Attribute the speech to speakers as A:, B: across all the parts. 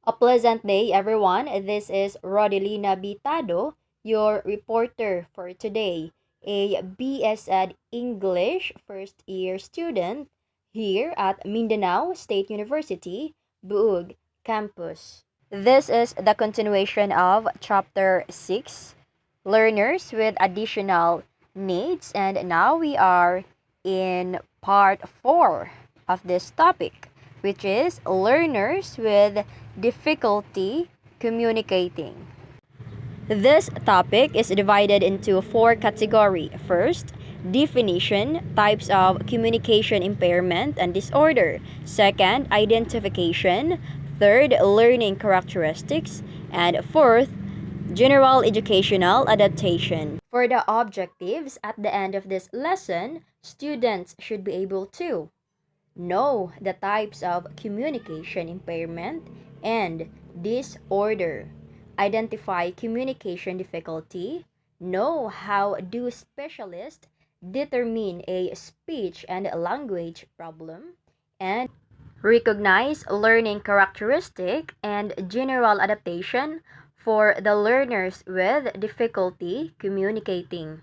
A: A pleasant day, everyone. This is Rodelina Bitado, your reporter for today, a BS Ed English first year student here at Mindanao State University, Buug campus. This is the continuation of Chapter 6, Learners with Additional Needs, and now we are in Part 4 of this topic, which is Learners with Difficulty Communicating. This topic is divided into four categories. First, definition, types of communication impairment and disorder. Second, identification. Third, learning characteristics. And fourth, general educational adaptation. For the objectives at the end of this lesson, students should be able to know the types of communication impairment and disorder. Identify communication difficulty. Know how do specialists determine a speech and language problem. And recognize learning characteristic and general adaptation for the learners with difficulty communicating.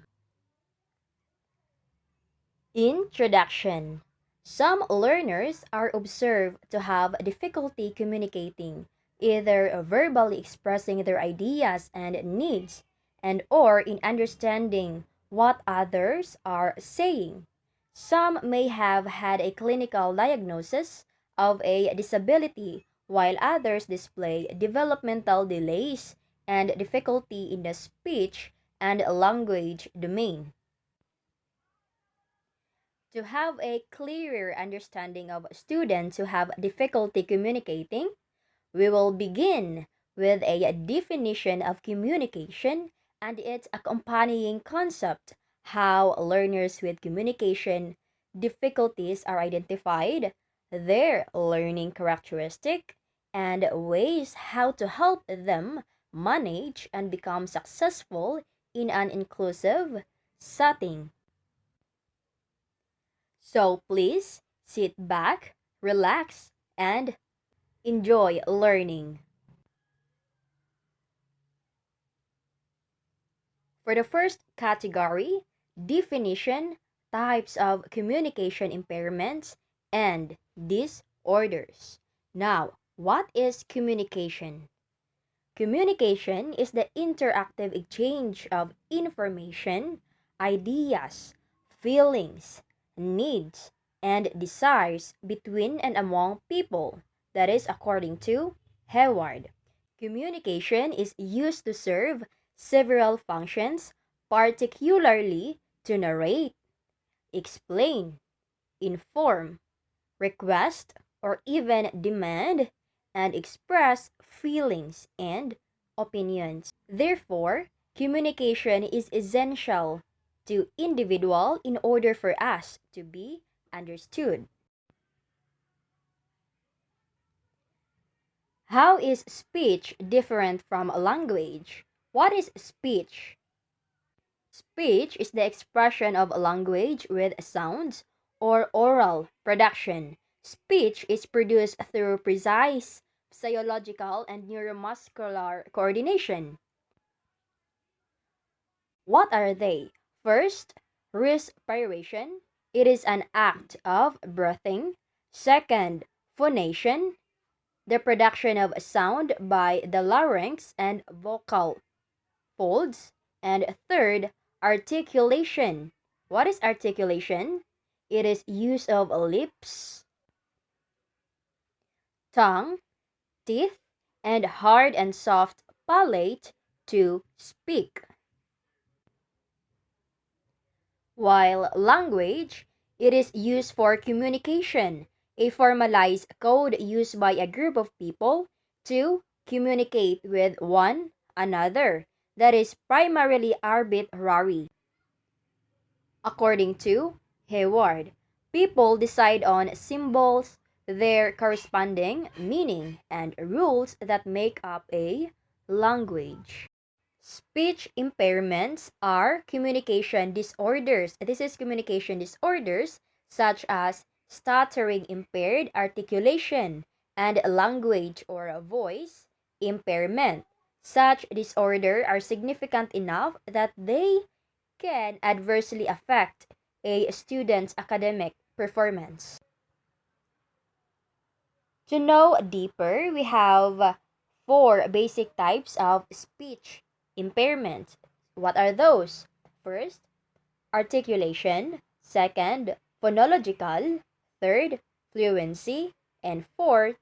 A: Introduction. Some learners are observed to have difficulty communicating, either verbally expressing their ideas and needs, and or in understanding what others are saying. Some may have had a clinical diagnosis of a disability, while others display developmental delays and difficulty in the speech and language domain. To have a clearer understanding of students who have difficulty communicating, we will begin with a definition of communication and its accompanying concept, how learners with communication difficulties are identified, their learning characteristic, and ways how to help them manage and become successful in an inclusive setting. So please sit back, relax, and enjoy learning. For the first category, definition, types of communication impairments, and disorders. Now, what is communication? Communication is the interactive exchange of information, ideas, feelings, needs, and desires between and among people. That is according to Hayward. Communication is used to serve several functions, particularly to narrate, explain, inform, request, or even demand and express feelings and opinions. Therefore, communication is essential to individual in order for us to be understood. How is speech different from language? What is speech? Speech is the expression of language with sounds or oral production. Speech is produced through precise physiological and neuromuscular coordination. What are they? First, respiration. It is an act of breathing. Second, phonation, the production of sound by the larynx and vocal folds. And third, articulation. What is articulation? It is use of lips, tongue, teeth, and hard and soft palate to speak. While language, it is used for communication, a formalized code used by a group of people to communicate with one another that is primarily arbitrary. According to Hayward, people decide on symbols, their corresponding meaning, and rules that make up a language. Speech impairments are communication disorders. This is communication disorders such as stuttering, impaired articulation, and language or voice impairment. Such disorders are significant enough that they can adversely affect a student's academic performance. To know deeper, we have four basic types of speech impairment. What are those? First, articulation. Second, phonological. Third, fluency. And fourth,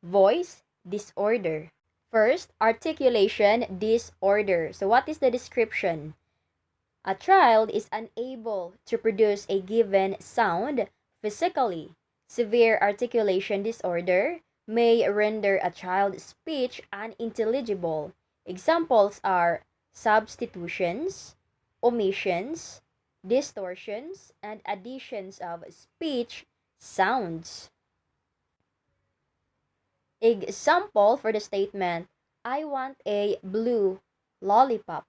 A: voice disorder. First, articulation disorder. So, what is the description? A child is unable to produce a given sound physically. Severe articulation disorder may render a child's speech unintelligible. Examples are substitutions, omissions, distortions, and additions of speech sounds. Example for the statement, I want a blue lollipop.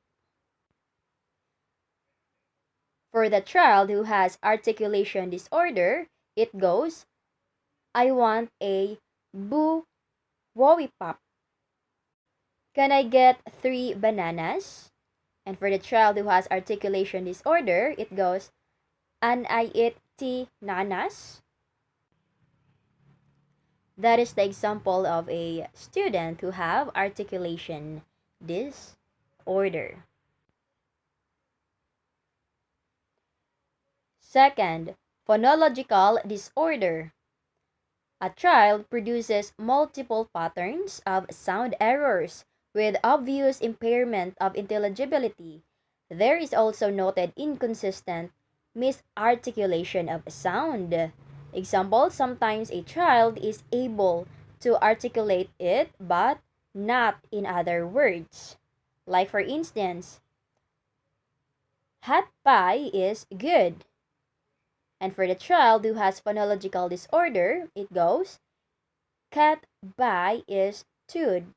A: For the child who has articulation disorder, it goes, I want a boo wowie pop. Can I get 3 bananas? And for the child who has articulation disorder, it goes, an I eat tea nanas? That is the example of a student who have articulation disorder. Second, phonological disorder. A child produces multiple patterns of sound errors with obvious impairment of intelligibility. There is also noted inconsistent misarticulation of sound. Example, sometimes a child is able to articulate it but not in other words. Like for instance, hot pie is good. And for the child who has phonological disorder, it goes, cat pie is tood.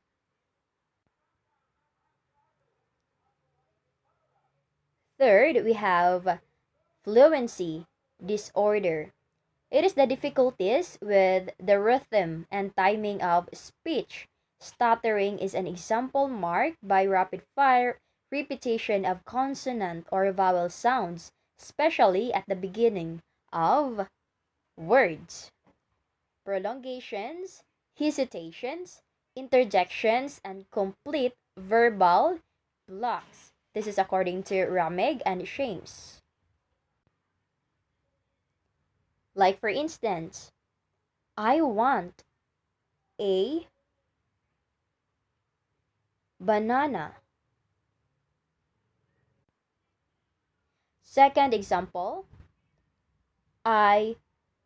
A: Third, we have fluency disorder. It is the difficulties with the rhythm and timing of speech. Stuttering is an example marked by rapid-fire repetition of consonant or vowel sounds, especially at the beginning of words. Prolongations, hesitations, interjections, and complete verbal blocks. This is according to Rameg and Shames. Like for instance, I want a banana. Second example, I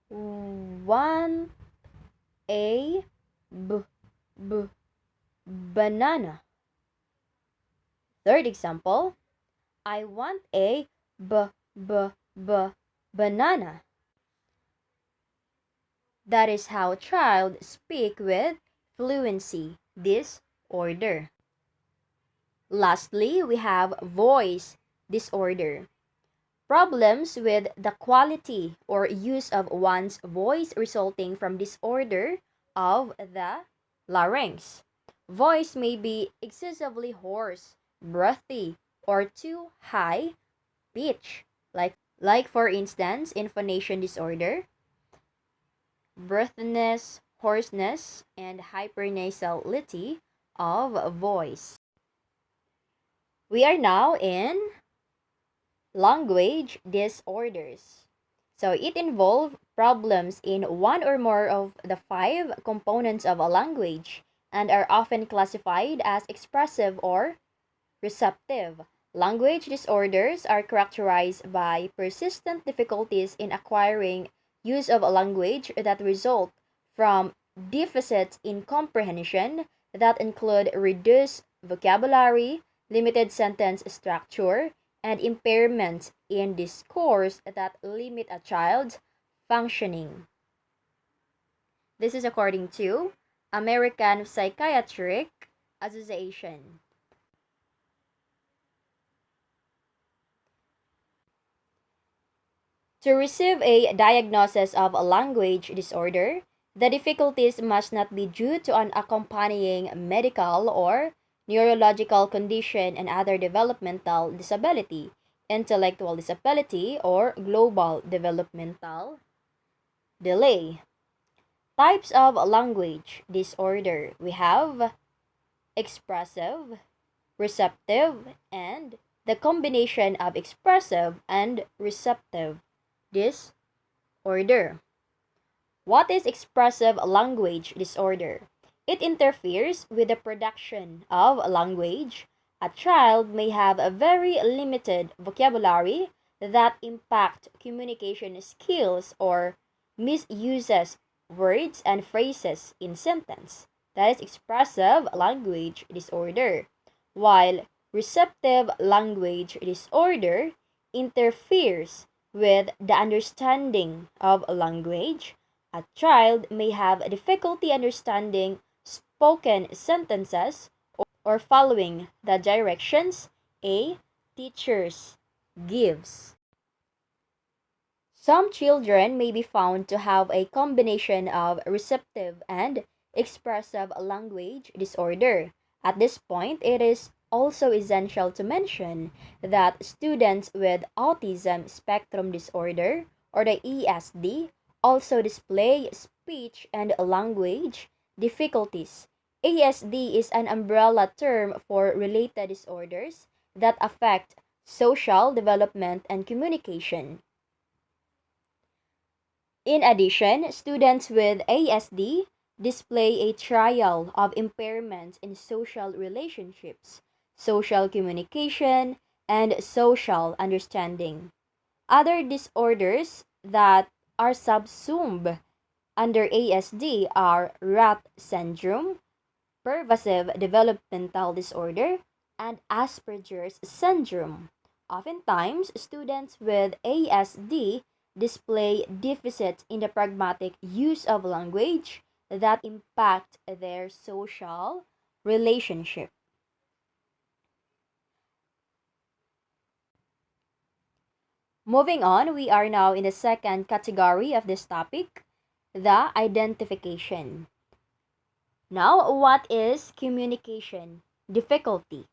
A: want a b banana. Third example, I want a banana. That is how child speak with fluency disorder. Lastly, we have voice disorder. Problems with the quality or use of one's voice resulting from disorder of the larynx. Voice may be excessively hoarse, breathy, or too high pitch, like for instance, intonation disorder, breathiness, hoarseness, and hypernasality of voice. We are now in language disorders. So it involves problems in one or more of the 5 components of a language and are often classified as expressive or receptive. Language disorders are characterized by persistent difficulties in acquiring use of a language that result from deficits in comprehension that include reduced vocabulary, limited sentence structure, and impairments in discourse that limit a child's functioning. This is according to American Psychiatric Association. To receive a diagnosis of a language disorder, The difficulties must not be due to an accompanying medical or neurological condition and other developmental disability, intellectual disability, or global developmental delay. Types of language disorder. We have expressive, receptive, and the combination of expressive and receptive disorder. What is expressive language disorder? It interferes with the production of language. A child may have a very limited vocabulary that impact communication skills or misuses words and phrases in sentence. That is expressive language disorder. While receptive language disorder interferes with the understanding of language. A child may have difficulty understanding spoken sentences or following the directions a teacher gives. Some children may be found to have a combination of receptive and expressive language disorder. At this point, it is also essential to mention that students with autism spectrum disorder or the ESD also display speech and language difficulties. ASD is an umbrella term for related disorders that affect social development and communication. In addition, students with ASD display a trial of impairments in social relationships, social communication, and social understanding. Other disorders that are subsumed under ASD are Rett syndrome, pervasive developmental disorder, and Asperger's syndrome. Oftentimes, students with ASD display deficits in the pragmatic use of language that impact their social relationship. Moving on, we are now in the second category of this topic, the identification. Now, what is communication difficulty?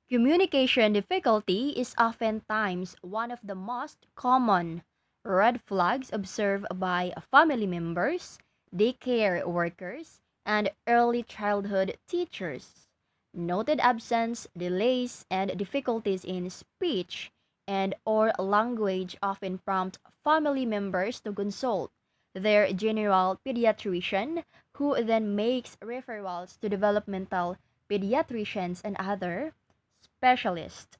A: Communication difficulty is oftentimes one of the most common red flags observed by family members, daycare workers, and early childhood teachers. Noted absence, delays, and difficulties in speech and or language often prompt family members to consult their general pediatrician, who then makes referrals to developmental pediatricians and other specialists.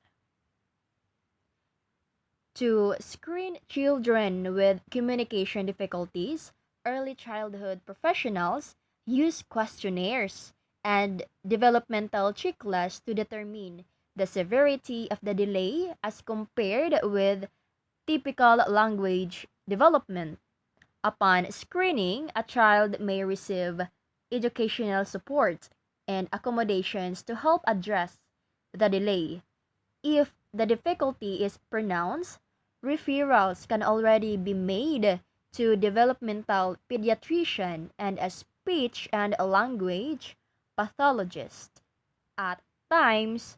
A: To screen children with communication difficulties, early childhood professionals use questionnaires and developmental checklists to determine the severity of the delay as compared with typical language development. Upon screening, a child may receive educational support and accommodations to help address the delay. If the difficulty is pronounced, referrals can already be made to developmental pediatrician and a speech and language pathologist. At times,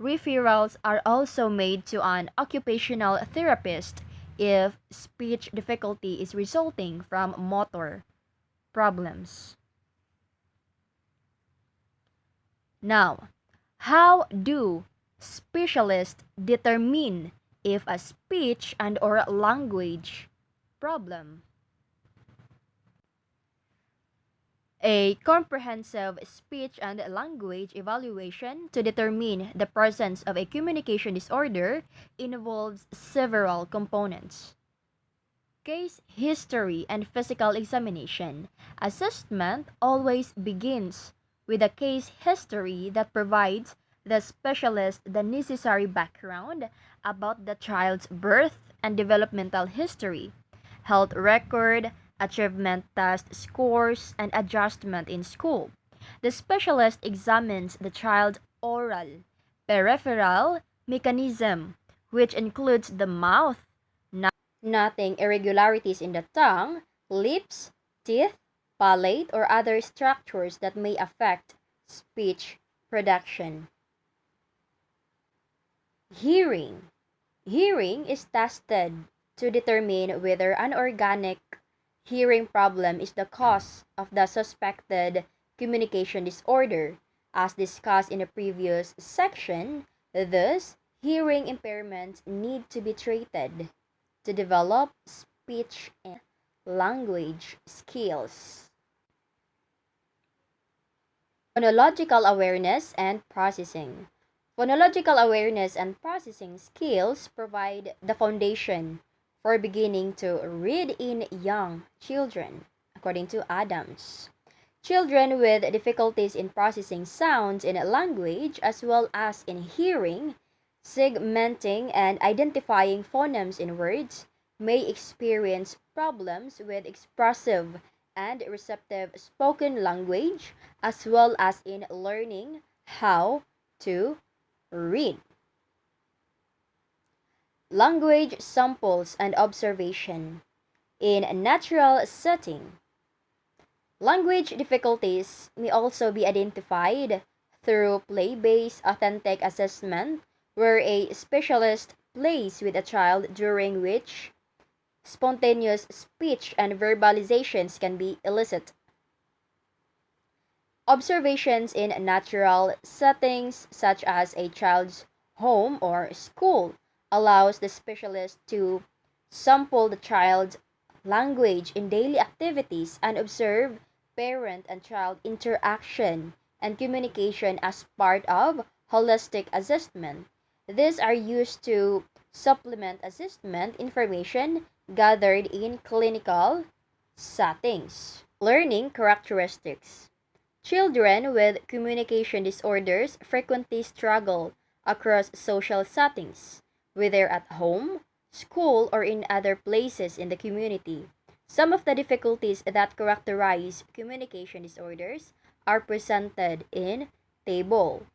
A: referrals are also made to an occupational therapist if speech difficulty is resulting from motor problems. Now, how do specialists determine if a speech and or language problem? A comprehensive speech and language evaluation to determine the presence of a communication disorder involves several components. Case history and physical examination. Assessment always begins with a case history that provides the specialist the necessary background about the child's birth and developmental history, health record, achievement test scores, and adjustment in school. The specialist examines the child's oral, peripheral mechanism, which includes the mouth, nothing irregularities in the tongue, lips, teeth, palate, or other structures that may affect speech production. Hearing. Hearing is tested to determine whether an organic hearing problem is the cause of the suspected communication disorder. As discussed in the previous section, thus, hearing impairments need to be treated to develop speech and language skills. Phonological awareness and processing. Phonological awareness and processing skills provide the foundation for beginning to read in young children, according to Adams. Children with difficulties in processing sounds in language as well as in hearing, segmenting, and identifying phonemes in words may experience problems with expressive and receptive spoken language as well as in learning how to read. Language samples and observation. In a natural setting, language difficulties may also be identified through play-based authentic assessment, where a specialist plays with a child during which spontaneous speech and verbalizations can be elicited. Observations in natural settings, such as a child's home or school, allows the specialist to sample the child's language in daily activities and observe parent and child interaction and communication as part of holistic assessment. These are used to supplement assessment information gathered in clinical settings. Learning characteristics. Children with communication disorders frequently struggle across social settings, whether at home, school, or in other places in the community. Some of the difficulties that characterize communication disorders are presented in table.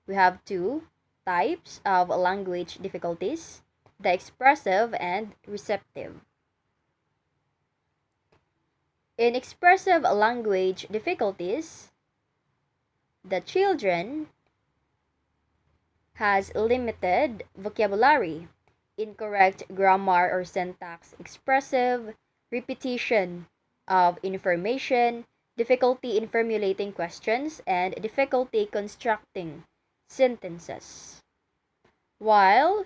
A: We have two types of language difficulties: the expressive and receptive. In expressive language difficulties, the children has limited vocabulary, incorrect grammar or syntax, expressive repetition of information, difficulty in formulating questions, and difficulty constructing sentences. While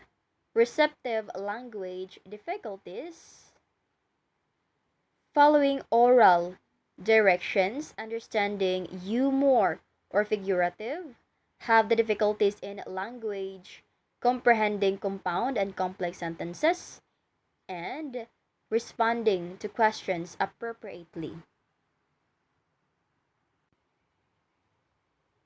A: receptive language difficulties, following oral directions, understanding humor or figurative, have the difficulties in language, comprehending compound and complex sentences, and responding to questions appropriately.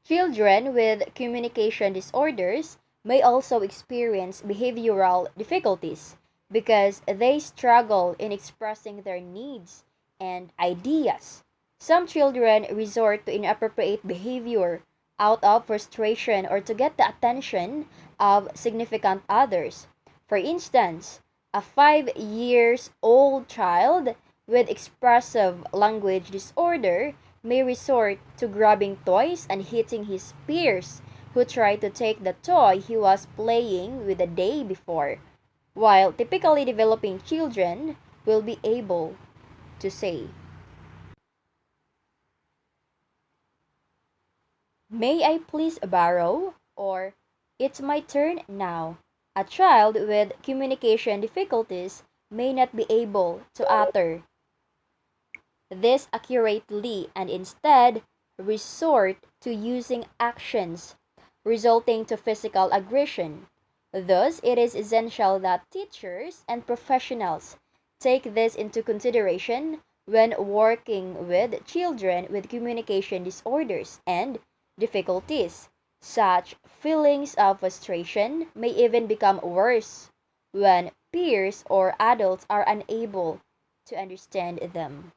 A: Children with communication disorders may also experience behavioral difficulties because they struggle in expressing their needs and ideas. Some children resort to inappropriate behavior out of frustration or to get the attention of significant others. For instance, a 5 years old child with expressive language disorder may resort to grabbing toys and hitting his peers who try to take the toy he was playing with the day before, while typically developing children will be able to say, "May I please borrow?" or "It's my turn now." A child with communication difficulties may not be able to utter this accurately and instead resort to using actions resulting to physical aggression. Thus, it is essential that teachers and professionals take this into consideration when working with children with communication disorders and difficulties. Such feelings of frustration may even become worse when peers or adults are unable to understand them.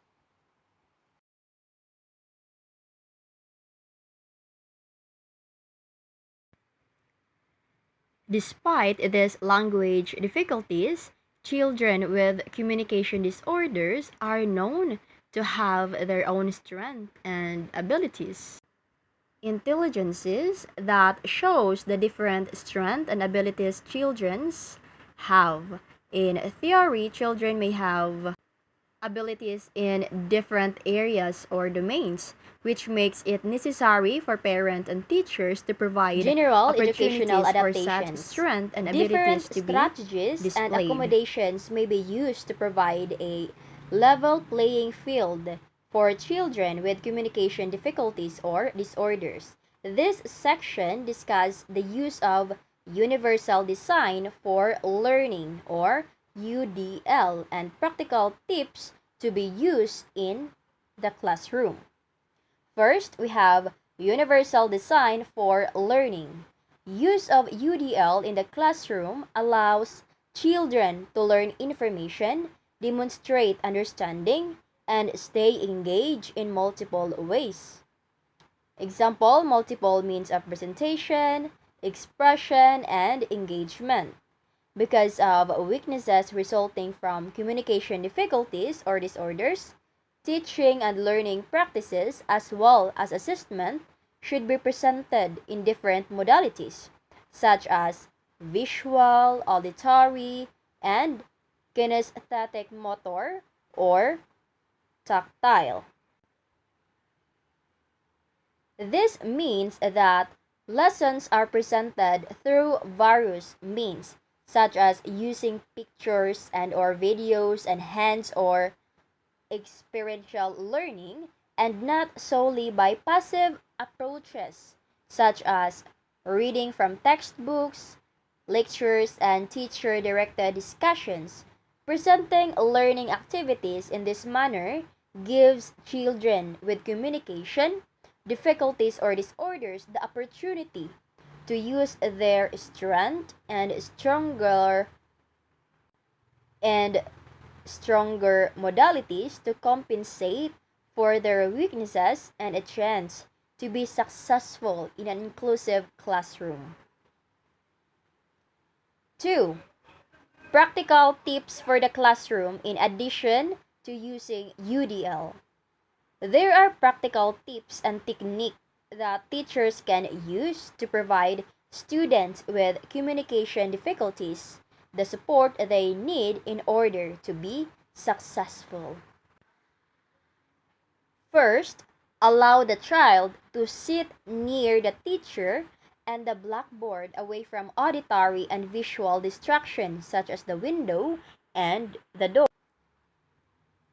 A: Despite these language difficulties, Children with communication disorders are known to have their own strengths and abilities. Intelligences that shows the different strengths and abilities children have. In theory, children may have abilities in different areas or domains, which makes it necessary for parents and teachers to provide
B: General educational
A: opportunities for such
B: adaptations.
A: strength and
B: Different
A: abilities to be
B: strategies and
A: displayed.
B: accommodations may be used to provide a level playing field for children with communication difficulties or disorders. This section discusses the use of universal design for learning or UDL and practical tips to be used in the classroom. First, we have universal design for learning. Use of UDL in the classroom allows children to learn information, demonstrate understanding, and stay engaged in multiple ways. Example, multiple means of presentation, expression, and engagement. Because of weaknesses resulting from communication difficulties or disorders, teaching and learning practices as well as assessment should be presented in different modalities, such as visual, auditory, and kinesthetic motor or tactile. This means that lessons are presented through various means, such as using pictures and or videos and hands or experiential learning, and not solely by passive approaches such as reading from textbooks, lectures, and teacher-directed discussions. Presenting learning activities in this manner gives children with communication difficulties or disorders the opportunity to use their strength and stronger modalities to compensate for their weaknesses and a chance to be successful in an inclusive classroom. 2. Practical tips for the classroom in addition to using UDL. There are practical tips and techniques that teachers can use to provide students with communication difficulties the support they need in order to be successful. First, allow the child to sit near the teacher and the blackboard away from auditory and visual distractions such as the window and the door.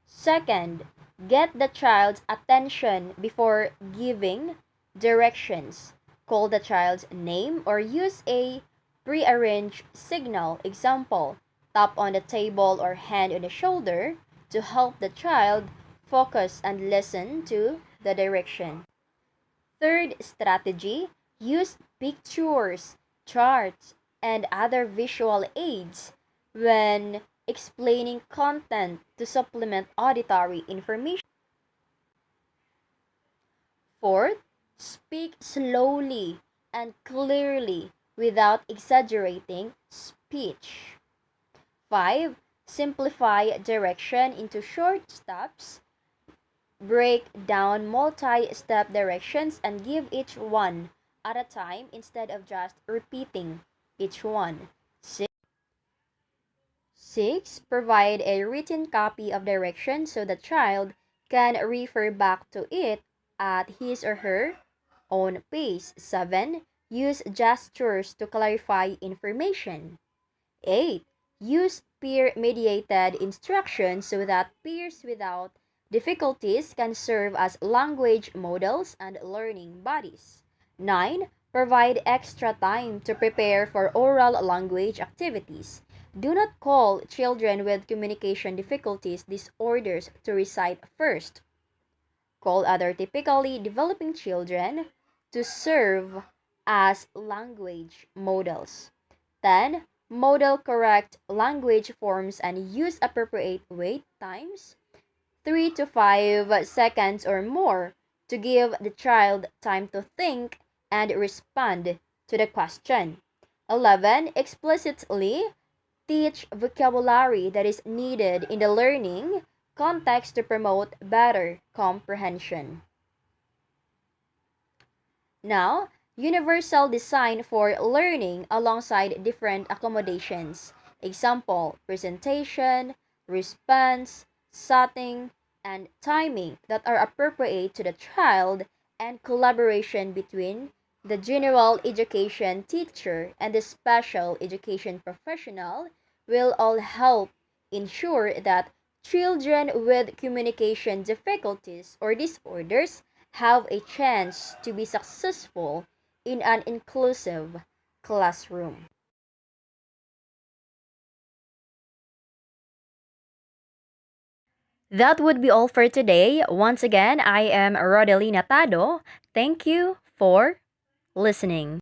B: Second, get the child's attention before giving directions. Call the child's name or use a prearranged signal. Example, tap on the table or hand on the shoulder to help the child focus and listen to the direction. Third strategy, use pictures, charts, and other visual aids when explaining content to supplement auditory information. Fourth, speak slowly and clearly without exaggerating speech. 5. Simplify direction into short steps. Break down multi-step directions and give each one at a time instead of just repeating each one. 6. Provide a written copy of directions so the child can refer back to it at his or her own pace. 7. Use gestures to clarify information. 8. Use peer-mediated instruction so that peers without difficulties can serve as language models and learning buddies. 9. Provide extra time to prepare for oral language activities. Do not call children with communication difficulties disorders to recite first. Call other typically developing children to serve as language models. 10. Model correct language forms and use appropriate wait times, 3 to 5 seconds or more, to give the child time to think and respond to the question. 11. Explicitly teach vocabulary that is needed in the learning context to promote better comprehension. Now, universal design for learning alongside different accommodations. Example, presentation, response, setting, and timing that are appropriate to the child, and collaboration between the general education teacher and the special education professional will all help ensure that children with communication difficulties or disorders have a chance to be successful in an inclusive classroom.
A: That would be all for today. Once again, I am Rodelina Tado. Thank you for listening.